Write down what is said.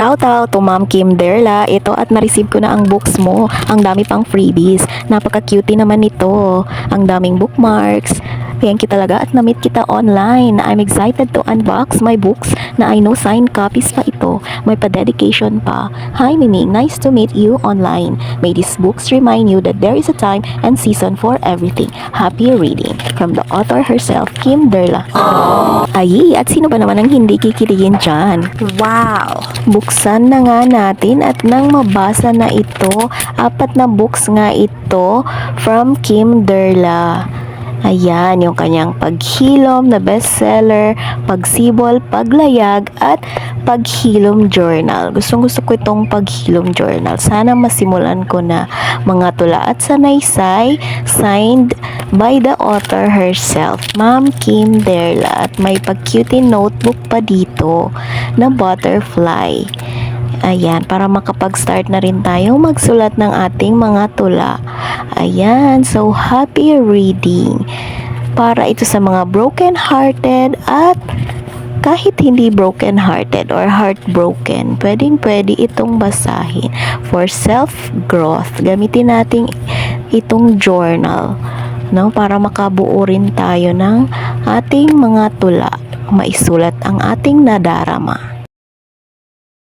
Shoutout to Ma'am Kim Derla. Ito at na-receive ko na ang books mo. Ang dami pang freebies. Napaka-cutie naman nito. Ang daming bookmarks. Thank you talaga at na-meet kita online. I'm excited to unbox my books na I know signed copies pa ito. May pa-dedication pa. Hi Miming, nice to meet you online. May these books remind you that there is a time and season for everything. Happy reading. From the author herself, Kim Derla. Ay, at sino ba naman ang hindi kikiligin dyan? Wow! Buksan na nga natin at nang mabasa na ito, 4 na books nga ito from Kim Derla. Ayan, yung kanyang paghilom na bestseller, pagsibol, paglayag, at paghilom journal. Gustong gusto ko itong paghilom journal. Sana masimulan ko na. Mga tula at sanaysay, signed by the author herself, Ma'am Kim Derla. At may pag-cutie notebook pa dito na butterfly. Ayan, para makapag-start na rin tayo magsulat ng ating mga tula. Ayan, so happy reading. Para ito sa mga broken-hearted at kahit hindi broken-hearted or heartbroken, pwedeng-pwede itong basahin for self-growth. Gamitin natin itong journal, no, para makabuo rin tayo ng ating mga tula, maisulat ang ating nadarama.